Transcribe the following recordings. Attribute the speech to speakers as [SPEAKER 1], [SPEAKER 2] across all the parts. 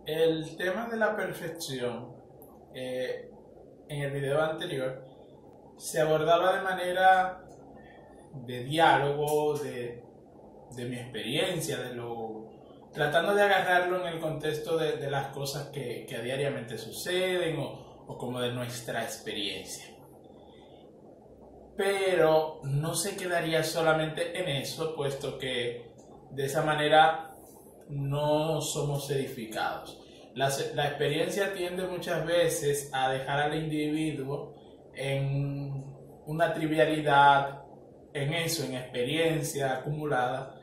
[SPEAKER 1] El tema de la perfección, en el video anterior, se abordaba de manera de diálogo, de mi experiencia, tratando de agarrarlo en el contexto de las cosas que a diariamente suceden o como de nuestra experiencia. Pero no se quedaría solamente en eso, puesto que de esa manera no somos edificados. La experiencia tiende muchas veces a dejar al individuo en una trivialidad, en eso, en experiencia acumulada,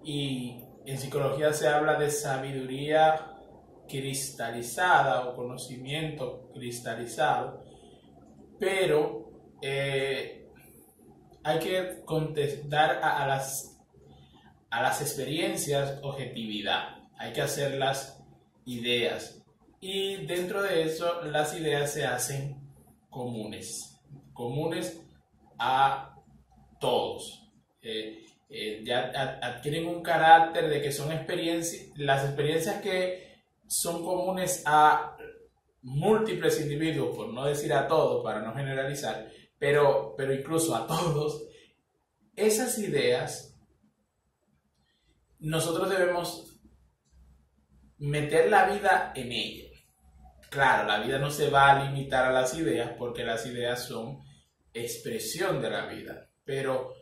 [SPEAKER 1] y en psicología se habla de sabiduría cristalizada o conocimiento cristalizado, pero hay que contestar a las experiencias objetividad, hay que hacerlas ideas, y dentro de eso las ideas se hacen comunes a todos. Ya adquieren un carácter de que son experiencias, las experiencias que son comunes a múltiples individuos, por no decir a todos, para no generalizar, pero incluso a todos, esas ideas nosotros debemos meter la vida en ella. Claro, la vida no se va a limitar a las ideas porque las ideas son expresión de la vida, pero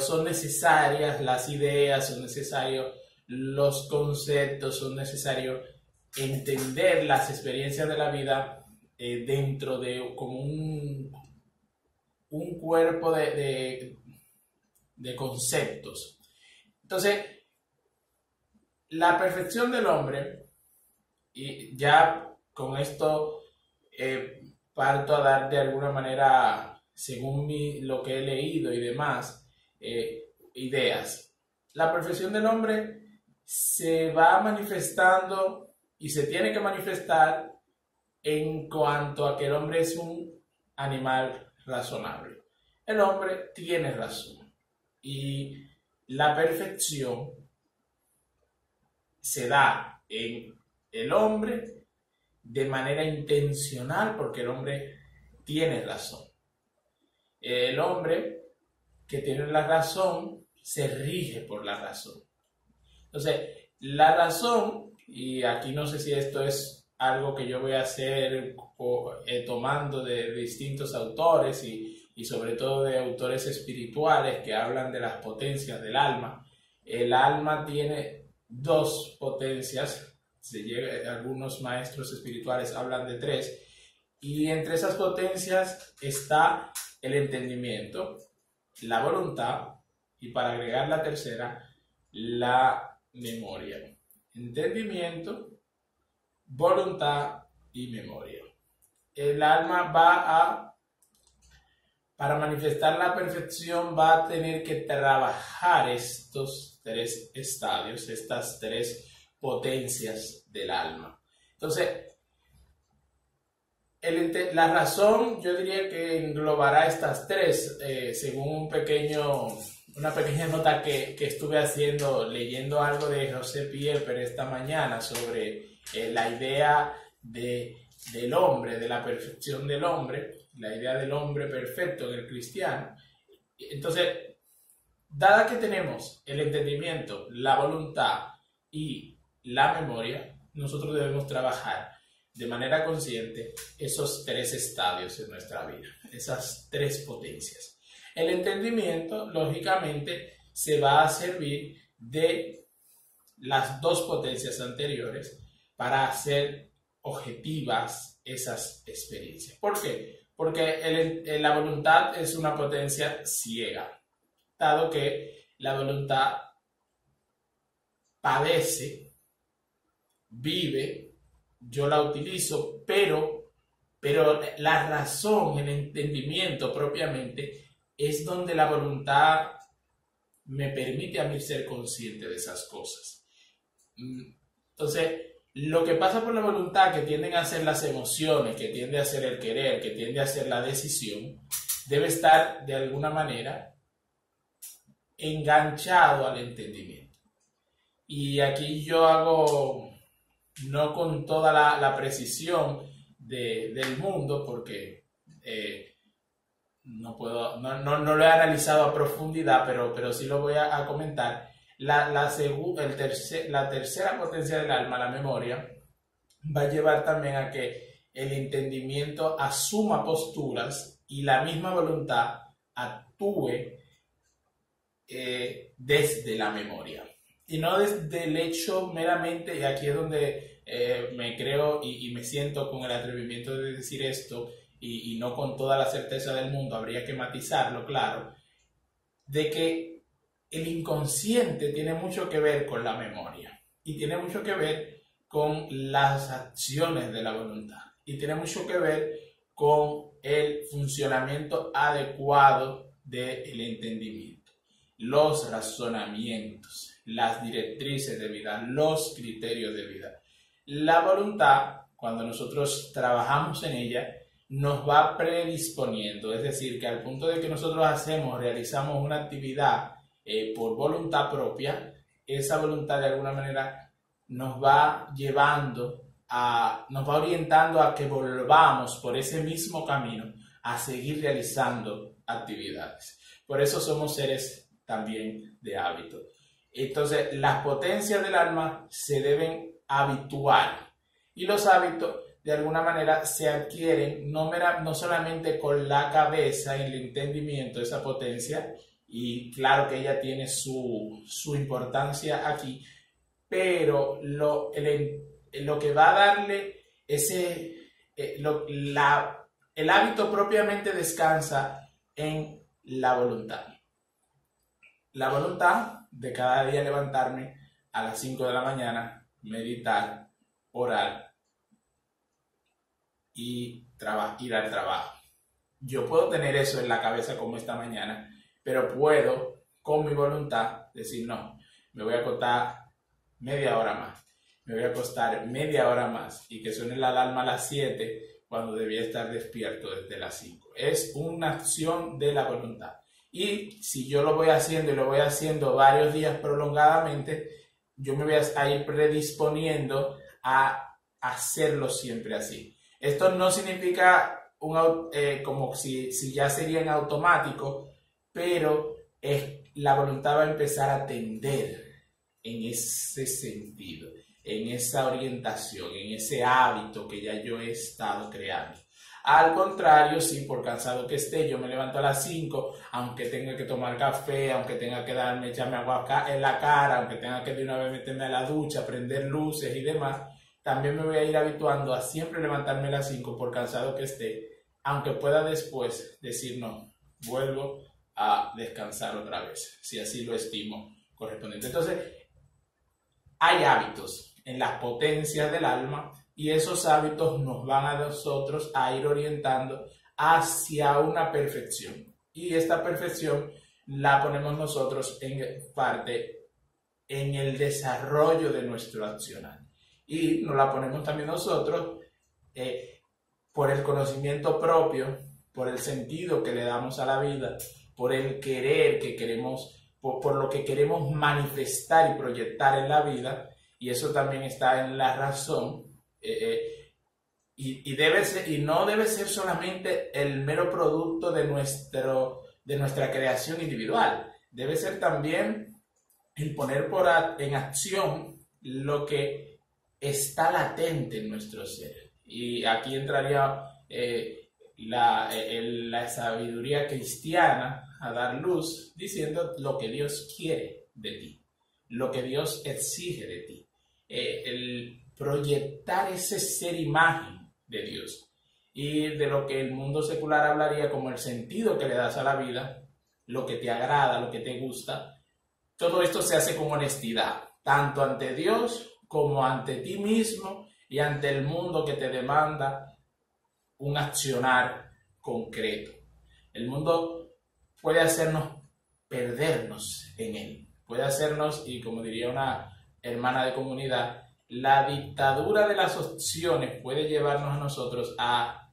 [SPEAKER 1] son necesarias las ideas, son necesarios los conceptos, son necesarios entender las experiencias de la vida dentro de como un cuerpo de conceptos. Entonces, la perfección del hombre, y ya con esto parto a dar de alguna manera, según lo que he leído y demás, ideas. La perfección del hombre se va manifestando y se tiene que manifestar en cuanto a que el hombre es un animal razonable. El hombre tiene razón y la perfección se da en el hombre de manera intencional porque el hombre tiene razón. El hombre que tiene la razón se rige por la razón. Entonces, la razón, y aquí no sé si esto es algo que yo voy a hacer tomando de distintos autores y sobre todo de autores espirituales que hablan de las potencias del alma. El alma tiene dos potencias, algunos maestros espirituales hablan de tres, y entre esas potencias está el entendimiento, la voluntad y, para agregar la tercera, la memoria. Entendimiento, voluntad y memoria. El alma para manifestar la perfección, va a tener que trabajar estos tres estadios, estas tres potencias del alma. Entonces, la razón, yo diría que englobará estas tres, según una pequeña nota que estuve haciendo, leyendo algo de José Pieper esta mañana sobre la idea del hombre, de la perfección del hombre, la idea del hombre perfecto en el cristiano. Entonces, dada que tenemos el entendimiento, la voluntad y la memoria, nosotros debemos trabajar de manera consciente esos tres estadios en nuestra vida, esas tres potencias. El entendimiento, lógicamente, se va a servir de las dos potencias anteriores para hacer objetivas esas experiencias. ¿Por qué? Porque la voluntad es una potencia ciega, dado que la voluntad padece, vive, yo la utilizo, pero la razón, el entendimiento propiamente, es donde la voluntad me permite a mí ser consciente de esas cosas. Entonces, lo que pasa por la voluntad, que tienden a ser las emociones, que tiende a ser el querer, que tiende a ser la decisión, debe estar de alguna manera enganchado al entendimiento. Y aquí yo hago no con toda la precisión del mundo, porque no lo he analizado a profundidad, pero sí lo voy a comentar. La tercera potencia del alma, la memoria, va a llevar también a que el entendimiento asuma posturas y la misma voluntad actúe desde la memoria. Y no desde el hecho meramente, y aquí es donde me creo y me siento con el atrevimiento de decir esto, y no con toda la certeza del mundo, habría que matizarlo, claro, de que el inconsciente tiene mucho que ver con la memoria y tiene mucho que ver con las acciones de la voluntad y tiene mucho que ver con el funcionamiento adecuado del entendimiento, los razonamientos, las directrices de vida, los criterios de vida. La voluntad, cuando nosotros trabajamos en ella, nos va predisponiendo, es decir, que al punto de que nosotros realizamos una actividad por voluntad propia, esa voluntad de alguna manera nos va orientando a que volvamos por ese mismo camino a seguir realizando actividades. Por eso somos seres también de hábito. Entonces, las potencias del alma se deben habituar y los hábitos de alguna manera se adquieren no solamente con la cabeza y el entendimiento de esa potencia, y claro que ella tiene su importancia aquí, pero lo que va a darle el hábito propiamente descansa en la voluntad. La voluntad de cada día levantarme a las 5 de la mañana, meditar, orar y ir al trabajo. Yo puedo tener eso en la cabeza como esta mañana, pero puedo con mi voluntad decir no, me voy a acostar media hora más, me voy a acostar media hora más y que suene la alarma a las 7 cuando debía estar despierto desde las 5. Es una acción de la voluntad. Y si yo lo voy haciendo y lo voy haciendo varios días prolongadamente, yo me voy a ir predisponiendo a hacerlo siempre así. Esto no significa como si ya sería en automático, pero la voluntad va a empezar a tender en ese sentido, en esa orientación, en ese hábito que ya yo he estado creando. Al contrario, si por cansado que esté, yo me levanto a las 5, aunque tenga que tomar café, aunque tenga que echarme agua en la cara, aunque tenga que de una vez meterme a la ducha, prender luces y demás, también me voy a ir habituando a siempre levantarme a las 5 por cansado que esté, aunque pueda después decir no, vuelvo a descansar otra vez, si así lo estimo correspondiente. Entonces, hay hábitos en las potencias del alma y esos hábitos nos van a nosotros a ir orientando hacia una perfección. Y esta perfección la ponemos nosotros en parte en el desarrollo de nuestro accionar. Y nos la ponemos también nosotros por el conocimiento propio, por el sentido que le damos a la vida, por el querer que queremos, por lo que queremos manifestar y proyectar en la vida, y eso también está en la razón, y no debe ser solamente el mero producto de nuestra creación individual, debe ser también el poner en acción lo que está latente en nuestro ser. Y aquí entraría la sabiduría cristiana a dar luz, diciendo lo que Dios quiere de ti, lo que Dios exige de ti, el proyectar ese ser imagen de Dios y de lo que el mundo secular hablaría como el sentido que le das a la vida, lo que te agrada, lo que te gusta. Todo esto se hace con honestidad, tanto ante Dios como ante ti mismo y ante el mundo que te demanda un accionar concreto. El mundo puede hacernos perdernos en él, puede hacernos, y como diría una hermana de comunidad, la dictadura de las opciones puede llevarnos a nosotros a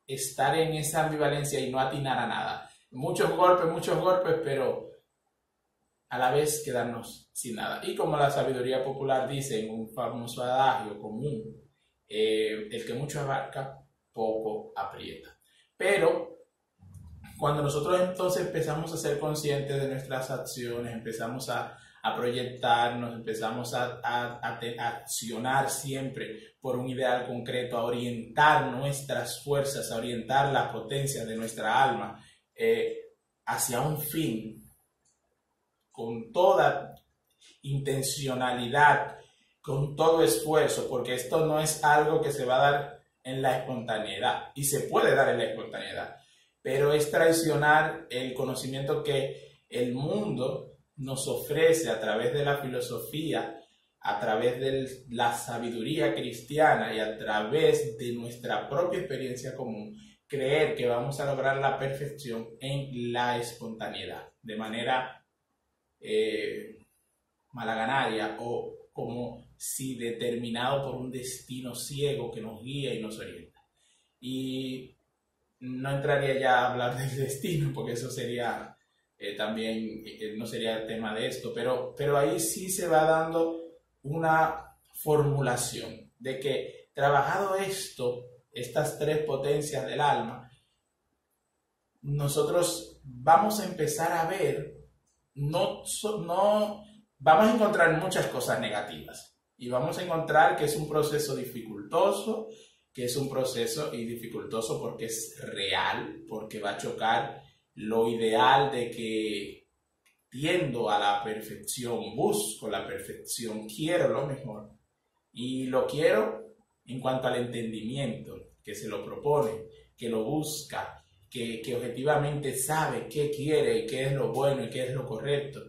[SPEAKER 1] estar en esa ambivalencia y no atinar a nada. Muchos golpes, pero a la vez quedarnos sin nada. Y como la sabiduría popular dice en un famoso adagio común, el que mucho abarca, poco aprieta. Pero cuando nosotros entonces empezamos a ser conscientes de nuestras acciones, empezamos a proyectarnos, empezamos a accionar siempre por un ideal concreto, a orientar nuestras fuerzas, a orientar la potencia de nuestra alma hacia un fin, con toda intencionalidad, con todo esfuerzo, porque esto no es algo que se va a dar en la espontaneidad, y se puede dar en la espontaneidad, pero es traicionar el conocimiento que el mundo nos ofrece a través de la filosofía, a través de la sabiduría cristiana y a través de nuestra propia experiencia común, creer que vamos a lograr la perfección en la espontaneidad, de manera malaganaria o como si determinado por un destino ciego que nos guía y nos orienta. Y no entraría ya a hablar del destino, porque eso sería también, no sería el tema de esto, pero ahí sí se va dando una formulación de que trabajado esto, estas tres potencias del alma, nosotros vamos a empezar a ver, no vamos a encontrar muchas cosas negativas y vamos a encontrar que es un proceso dificultoso, que es un proceso y dificultoso porque es real, porque va a chocar lo ideal de que tiendo a la perfección, busco la perfección, quiero lo mejor y lo quiero en cuanto al entendimiento, que se lo propone, que lo busca, que objetivamente sabe qué quiere, qué es lo bueno y qué es lo correcto,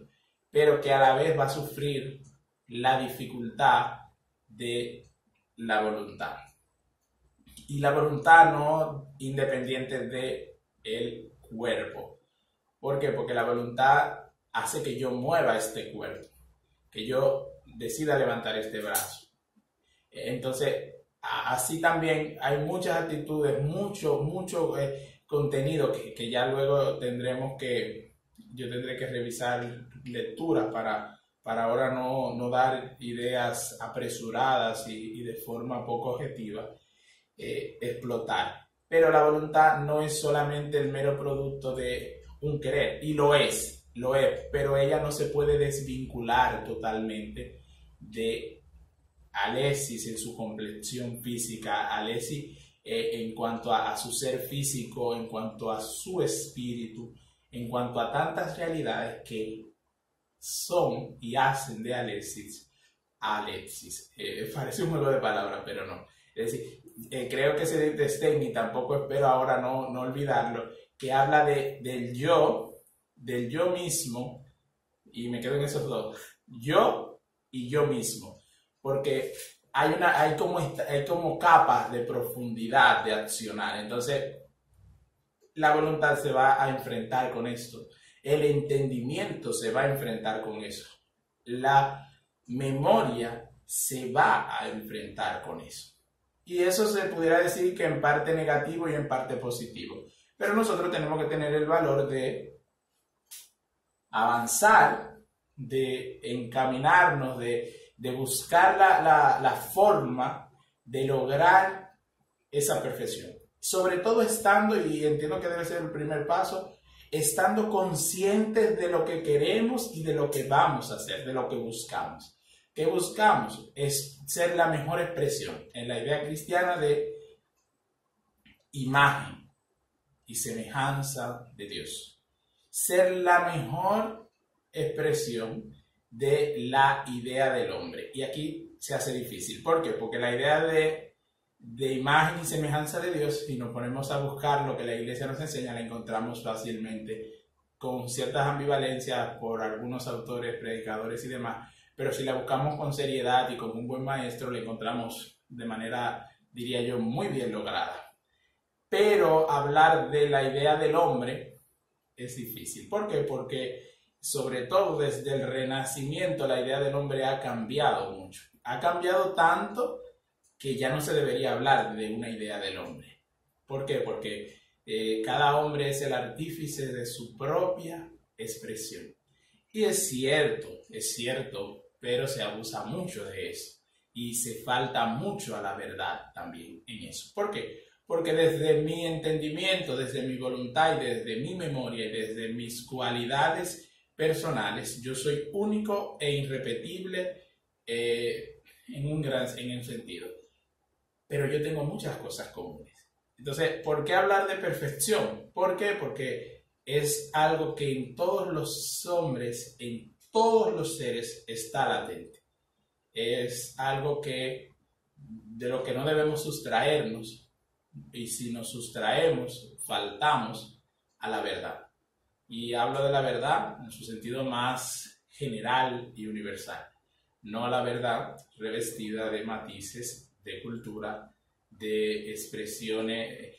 [SPEAKER 1] pero que a la vez va a sufrir la dificultad de la voluntad. Y la voluntad no independiente del cuerpo. ¿Por qué? Porque la voluntad hace que yo mueva este cuerpo, que yo decida levantar este brazo. Entonces, así también hay muchas actitudes, mucho contenido que ya luego yo tendré que revisar lecturas para ahora no dar ideas apresuradas y de forma poco objetiva, explotar. Pero la voluntad no es solamente el mero producto de un querer, y lo es, pero ella no se puede desvincular totalmente de Alexis en su complexión física, Alexis en cuanto a su ser físico, en cuanto a su espíritu, en cuanto a tantas realidades que son y hacen de Alexis. Parece un juego de palabras, pero no. Es decir, creo que ese de Stein, y tampoco espero ahora no olvidarlo, que habla del yo mismo, y me quedo en esos dos, yo y yo mismo, porque hay como capas de profundidad de accionar. Entonces la voluntad se va a enfrentar con esto, el entendimiento se va a enfrentar con eso, la memoria se va a enfrentar con eso. Y eso se pudiera decir que en parte negativo y en parte positivo. Pero nosotros tenemos que tener el valor de avanzar, de encaminarnos, de buscar la forma de lograr esa perfección. Sobre todo estando, y entiendo que debe ser el primer paso, estando conscientes de lo que queremos y de lo que vamos a hacer, de lo que buscamos. ¿Qué buscamos? Es ser la mejor expresión en la idea cristiana de imagen y semejanza de Dios. Ser la mejor expresión de la idea del hombre. Y aquí se hace difícil. ¿Por qué? Porque la idea de imagen y semejanza de Dios, si nos ponemos a buscar lo que la iglesia nos enseña, la encontramos fácilmente, con ciertas ambivalencias por algunos autores, predicadores y demás. Pero si la buscamos con seriedad y con un buen maestro, la encontramos de manera, diría yo, muy bien lograda. Pero hablar de la idea del hombre es difícil. ¿Por qué? Porque sobre todo desde el Renacimiento la idea del hombre ha cambiado mucho. Ha cambiado tanto que ya no se debería hablar de una idea del hombre. ¿Por qué? Porque cada hombre es el artífice de su propia expresión. Y es cierto, pero se abusa mucho de eso y se falta mucho a la verdad también en eso. ¿Por qué? Porque desde mi entendimiento, desde mi voluntad y desde mi memoria y desde mis cualidades personales, yo soy único e irrepetible en un sentido. Pero yo tengo muchas cosas comunes. Entonces, ¿por qué hablar de perfección? ¿Por qué? Porque es algo que en todos los hombres, en todos los seres está latente. Es algo de lo que no debemos sustraernos, y si nos sustraemos, faltamos a la verdad. Y hablo de la verdad en su sentido más general y universal, no a la verdad revestida de matices, de cultura, de expresiones.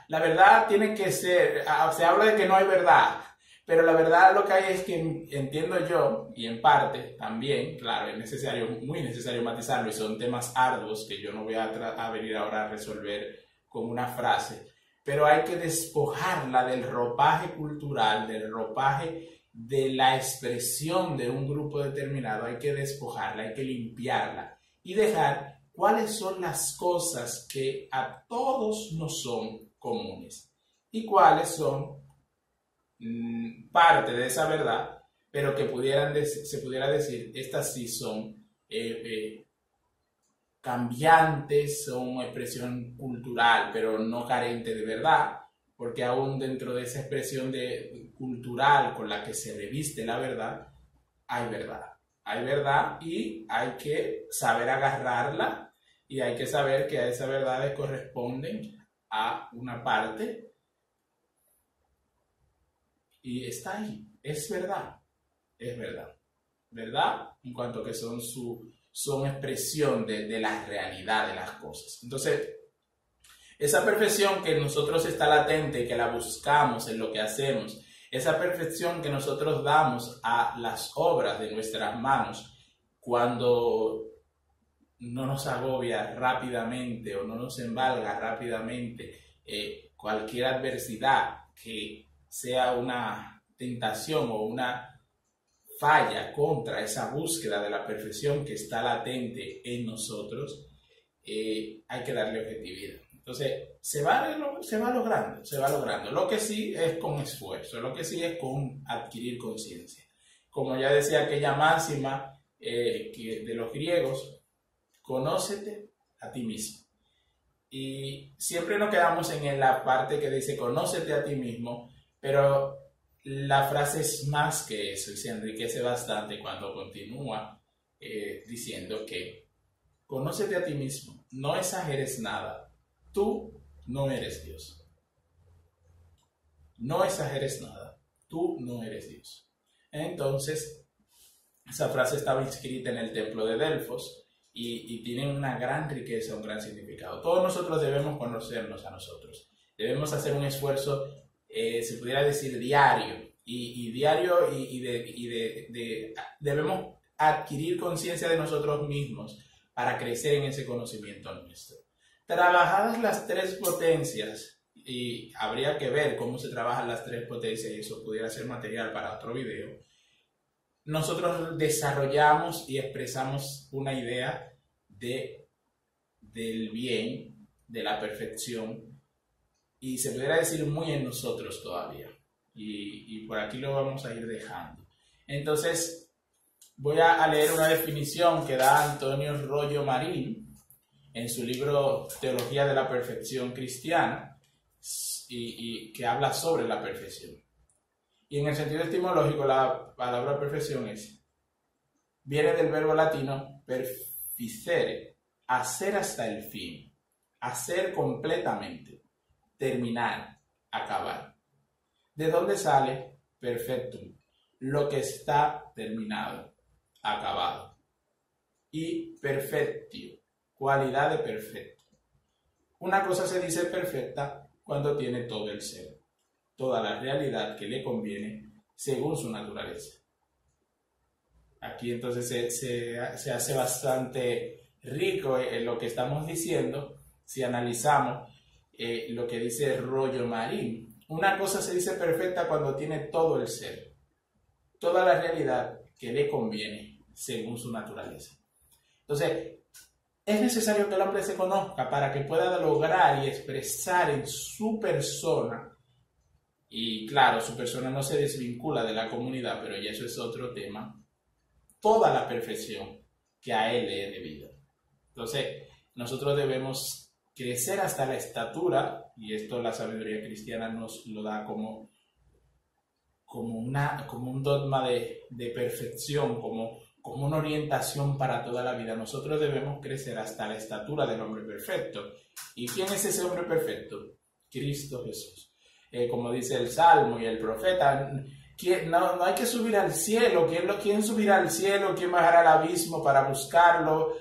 [SPEAKER 1] La verdad tiene que ser, se habla de que no hay verdad, pero la verdad lo que hay es que entiendo yo, y en parte también, claro, es necesario, muy necesario matizarlo, y son temas arduos que yo no voy a venir ahora a resolver con una frase, pero hay que despojarla del ropaje cultural, del ropaje de la expresión de un grupo determinado, hay que despojarla, hay que limpiarla y dejar cuáles son las cosas que a todos nos son comunes y cuáles son parte de esa verdad, pero que se pudiera decir, estas sí son cambiantes, son expresión cultural, pero no carente de verdad, porque aún dentro de esa expresión cultural con la que se reviste la verdad, hay verdad. Hay verdad y hay que saber agarrarla y hay que saber que a esas verdades corresponden a una parte y está ahí, es verdad, verdad en cuanto que son expresión de la realidad de las cosas. Entonces, esa perfección que en nosotros está latente y que la buscamos en lo que hacemos, esa perfección que nosotros damos a las obras de nuestras manos cuando no nos agobia rápidamente o no nos embarga rápidamente cualquier adversidad que sea una tentación o una falla contra esa búsqueda de la perfección que está latente en nosotros, hay que darle objetividad. Entonces, se va logrando. Lo que sí es con esfuerzo, lo que sí es con adquirir conciencia. Como ya decía aquella máxima de los griegos, conócete a ti mismo. Y siempre nos quedamos en la parte que dice conócete a ti mismo, pero la frase es más que eso y se enriquece bastante cuando continúa diciendo que conócete a ti mismo, no exageres nada, tú no eres Dios. No exageres nada, tú no eres Dios. Entonces, esa frase estaba inscrita en el templo de Delfos y tiene una gran riqueza, un gran significado. Todos nosotros debemos conocernos a nosotros, debemos hacer un esfuerzo, se pudiera decir diario, debemos adquirir conciencia de nosotros mismos para crecer en ese conocimiento nuestro. Trabajadas las tres potencias, y habría que ver cómo se trabajan las tres potencias y eso pudiera ser material para otro video, nosotros desarrollamos y expresamos una idea del bien, de la perfección, y se pudiera decir muy en nosotros todavía. Y por aquí lo vamos a ir dejando. Entonces, voy a leer una definición que da Antonio Rollo Marín en su libro Teología de la Perfección Cristiana, y que habla sobre la perfección. Y en el sentido etimológico, la palabra perfección viene del verbo latino perficere, hacer hasta el fin, hacer completamente, terminar, acabar. ¿De dónde sale perfectum? Lo que está terminado, acabado. Y perfectio, cualidad de perfecto. Una cosa se dice perfecta cuando tiene todo el ser, toda la realidad que le conviene según su naturaleza. Aquí entonces se hace bastante rico en lo que estamos diciendo si analizamos lo que dice Rollo Marín. Una cosa se dice perfecta cuando tiene todo el ser, toda la realidad que le conviene según su naturaleza. Entonces, es necesario que el hombre se conozca para que pueda lograr y expresar en su persona, y claro, su persona no se desvincula de la comunidad, pero ya eso es otro tema, toda la perfección que a él le es debido. Entonces, nosotros debemos crecer hasta la estatura, y esto la sabiduría cristiana nos lo da como un dogma de perfección, como una orientación para toda la vida. Nosotros debemos crecer hasta la estatura del hombre perfecto. ¿Y quién es ese hombre perfecto? Cristo Jesús. Como dice el Salmo y el profeta, no hay que subir al cielo. ¿Quién subirá al cielo? ¿Quién bajará al abismo para buscarlo?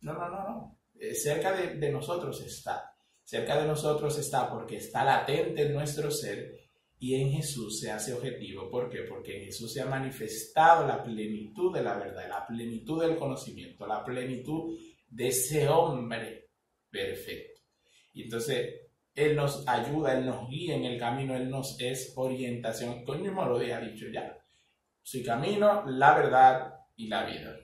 [SPEAKER 1] No. Cerca de nosotros está. Cerca de nosotros está porque está latente en nuestro ser. Y en Jesús se hace objetivo. ¿Por qué? Porque en Jesús se ha manifestado la plenitud de la verdad, la plenitud del conocimiento, la plenitud de ese hombre perfecto. Y entonces, Él nos ayuda, Él nos guía en el camino, Él nos es orientación. Él mismo lo ha dicho ya. Su camino, la verdad y la vida.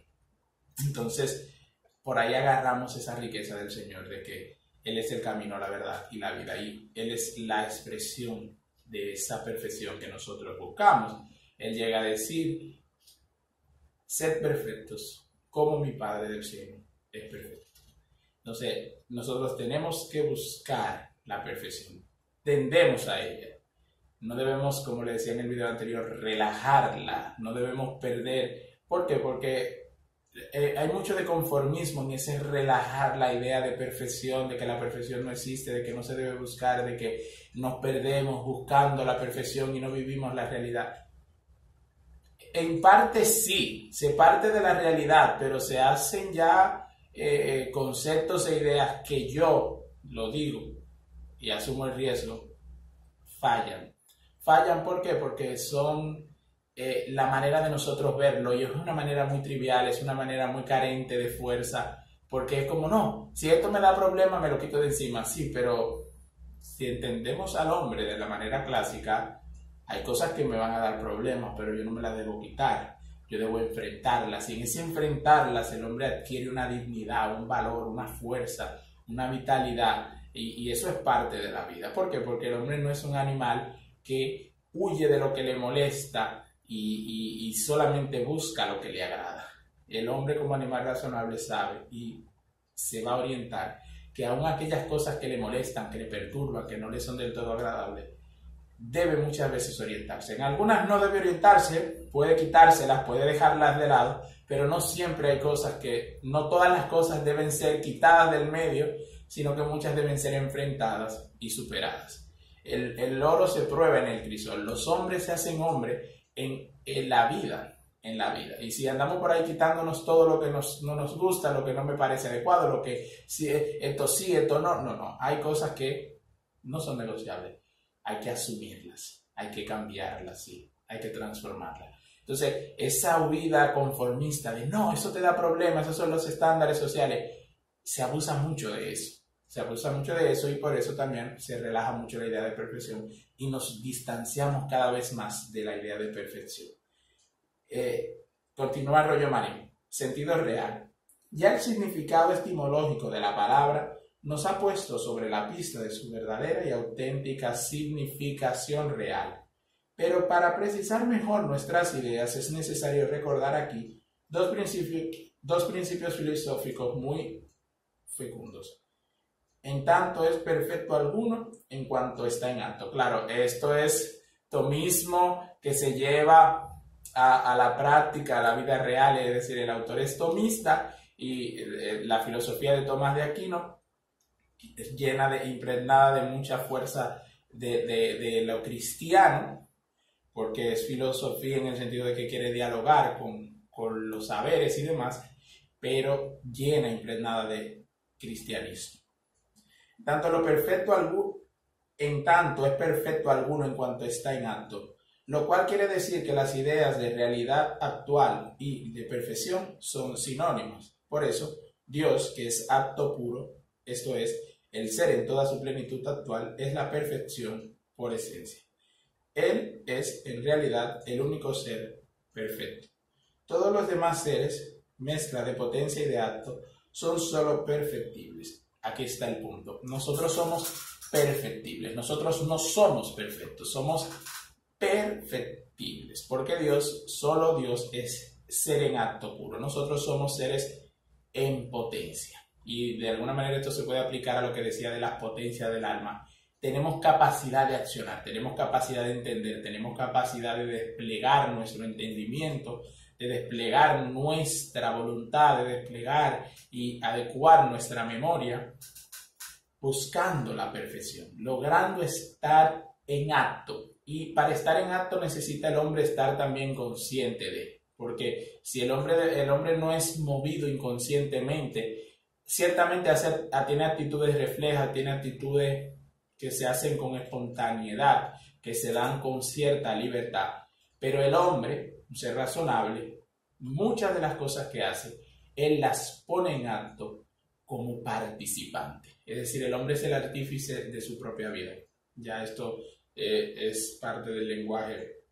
[SPEAKER 1] Entonces, por ahí agarramos esa riqueza del Señor, de que Él es el camino, la verdad y la vida. Y Él es la expresión de esa perfección que nosotros buscamos. Él llega a decir: sed perfectos como mi Padre del cielo es perfecto. Entonces, nosotros tenemos que buscar la perfección. Tendemos a ella. No debemos, como le decía en el video anterior, relajarla. No debemos perder. ¿Por qué? Porque hay mucho de conformismo en ese relajar la idea de perfección, de que la perfección no existe, de que no se debe buscar, de que nos perdemos buscando la perfección y no vivimos la realidad. En parte sí, se parte de la realidad, pero se hacen ya conceptos e ideas que yo lo digo y asumo el riesgo, fallan. ¿Fallan por qué? Porque son la manera de nosotros verlo, y es una manera muy trivial, es una manera muy carente de fuerza, porque es como, no, si esto me da problema me lo quito de encima. Sí, pero si entendemos al hombre de la manera clásica, hay cosas que me van a dar problemas, pero yo no me las debo quitar, yo debo enfrentarlas, y en ese enfrentarlas el hombre adquiere una dignidad, un valor, una fuerza, una vitalidad, y eso es parte de la vida. ¿Por qué? Porque el hombre no es un animal que huye de lo que le molesta y solamente busca lo que le agrada. El hombre, como animal razonable, sabe y se va a orientar que aun aquellas cosas que le molestan, que le perturban, que no le son del todo agradables, debe muchas veces orientarse. En algunas no debe orientarse, puede quitárselas, puede dejarlas de lado, pero no siempre hay cosas no todas las cosas deben ser quitadas del medio, sino que muchas deben ser enfrentadas y superadas. El oro se prueba en el crisol. Los hombres se hacen hombres en la vida. Y si andamos por ahí quitándonos todo lo que no nos gusta, lo que no me parece adecuado, lo que esto no. Hay cosas que no son negociables. Hay que asumirlas, hay que cambiarlas, sí, hay que transformarlas. Entonces, esa huida conformista de no, eso te da problemas, esos son los estándares sociales, se abusa mucho de eso. Se abusa mucho de eso, y por eso también se relaja mucho la idea de perfección y nos distanciamos cada vez más de la idea de perfección. Continúa Rollo Marín. Sentido real. Ya el significado etimológico de la palabra nos ha puesto sobre la pista de su verdadera y auténtica significación real. Pero para precisar mejor nuestras ideas es necesario recordar aquí dos principios filosóficos muy fecundos. En tanto es perfecto alguno en cuanto está en alto. Claro, esto es tomismo que se lleva a la práctica, a la vida real, es decir, el autor es tomista, y la filosofía de Tomás de Aquino es impregnada de mucha fuerza de lo cristiano, porque es filosofía en el sentido de que quiere dialogar con los saberes y demás, pero impregnada de cristianismo. En tanto es perfecto alguno en cuanto está en alto, lo cual quiere decir que las ideas de realidad actual y de perfección son sinónimas. Por eso, Dios, que es acto puro, esto es, el ser en toda su plenitud actual, es la perfección por esencia. Él es, en realidad, el único ser perfecto. Todos los demás seres, mezcla de potencia y de acto, son solo perfectibles. Aquí está el punto. Nosotros somos perfectibles. Nosotros no somos perfectos, somos perfectibles. Porque Dios, solo Dios es ser en acto puro. Nosotros somos seres en potencia. Y de alguna manera esto se puede aplicar a lo que decía de las potencias del alma. Tenemos capacidad de accionar, tenemos capacidad de entender, tenemos capacidad de desplegar nuestro entendimiento, de desplegar nuestra voluntad, de desplegar y adecuar nuestra memoria, buscando la perfección, logrando estar en acto. Y para estar en acto necesita el hombre estar también consciente de, porque si el hombre no es movido inconscientemente, ciertamente tiene actitudes reflejas, tiene actitudes que se hacen con espontaneidad, que se dan con cierta libertad. Pero el hombre, un ser razonable, muchas de las cosas que hace, él las pone en acto como participante. Es decir, el hombre es el artífice de su propia vida. Ya esto es parte del lenguaje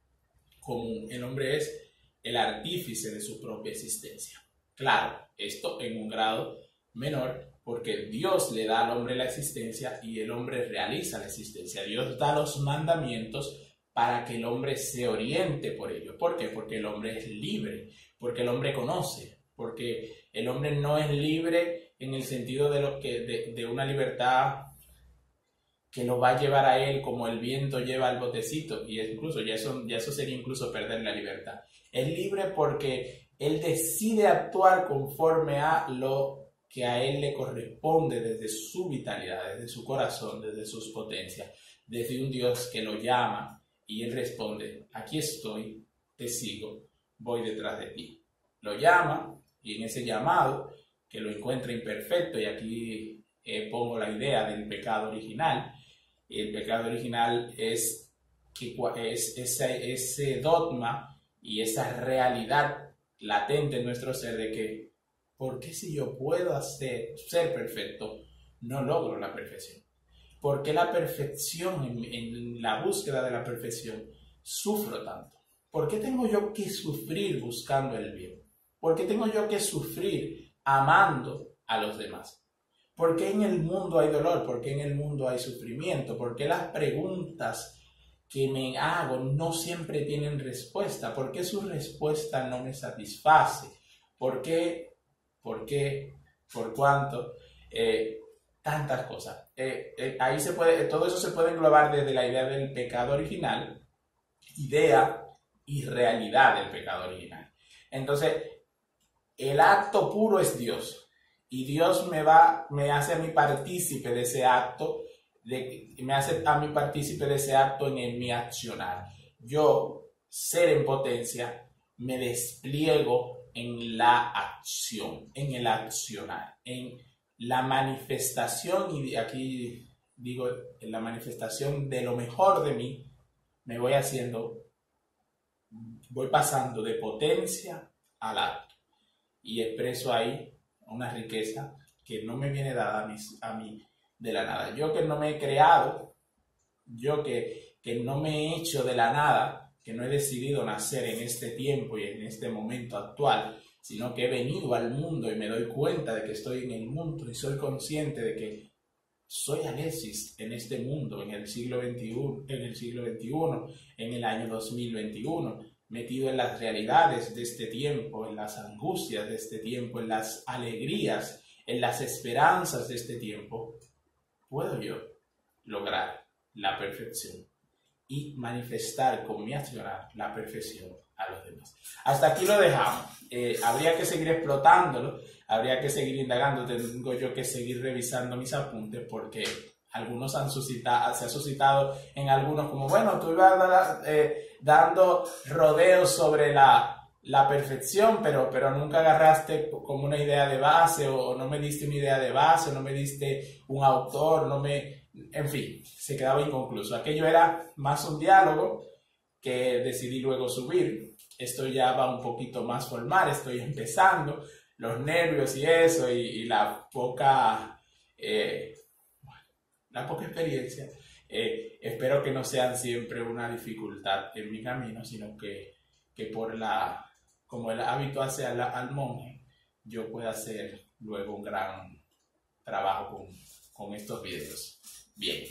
[SPEAKER 1] común. El hombre es el artífice de su propia existencia. Claro, esto en un grado menor, porque Dios le da al hombre la existencia y el hombre realiza la existencia. Dios da los mandamientos para que el hombre se oriente por ello. ¿Por qué? Porque el hombre es libre, porque el hombre conoce, porque el hombre no es libre en el sentido de una libertad que lo va a llevar a él como el viento lleva al botecito, y incluso ya eso sería incluso perder la libertad. Es libre porque él decide actuar conforme a lo que a él le corresponde desde su vitalidad, desde su corazón, desde sus potencias, desde un Dios que lo llama y él responde: aquí estoy, te sigo, voy detrás de ti. Lo llama y en ese llamado, que lo encuentra imperfecto, y aquí pongo la idea del pecado original. El pecado original es ese dogma y esa realidad latente en nuestro ser de que, ¿por qué si yo puedo ser perfecto, no logro la perfección? ¿Por qué la perfección, en la búsqueda de la perfección, sufro tanto? ¿Por qué tengo yo que sufrir buscando el bien? ¿Por qué tengo yo que sufrir amando a los demás? ¿Por qué en el mundo hay dolor? ¿Por qué en el mundo hay sufrimiento? ¿Por qué las preguntas que me hago no siempre tienen respuesta? ¿Por qué su respuesta no me satisface? ¿Por qué? ¿Por qué? ¿Por cuánto? Tantas cosas. Ahí todo eso se puede englobar desde la idea del pecado original, idea y realidad del pecado original. Entonces, el acto puro es Dios. Y Dios me hace a mí partícipe de ese acto, me hace a mí partícipe de ese acto en mi accionar. Yo, ser en potencia, me despliego en la acción, en el accionar, en la manifestación, y aquí digo, en la manifestación de lo mejor de mí, voy pasando de potencia al acto y expreso ahí una riqueza que no me viene dada a mí de la nada. Yo que no me he creado, yo que no me he hecho de la nada, que no he decidido nacer en este tiempo y en este momento actual, sino que he venido al mundo y me doy cuenta de que estoy en el mundo y soy consciente de que soy Alexis en este mundo, en el siglo XXI, en el año 2021, metido en las realidades de este tiempo, en las angustias de este tiempo, en las alegrías, en las esperanzas de este tiempo. Puedo yo lograr la perfección y manifestar con mi accionar la perfección a los demás. Hasta aquí lo dejamos. Habría que seguir explotándolo, habría que seguir indagando, tengo yo que seguir revisando mis apuntes porque algunos se ha suscitado en algunos como, bueno, tú ibas dando rodeos sobre la perfección, pero nunca agarraste como una idea de base, o no me diste una idea de base, o no me diste un autor, en fin, se quedaba inconcluso. Aquello era más un diálogo que decidí luego subir. Esto ya va un poquito más formal, estoy empezando, los nervios y eso, y la poca experiencia, espero que no sean siempre una dificultad en mi camino, sino que que como el hábito hace al monje, yo pueda hacer luego un gran trabajo con estos videos. Bien,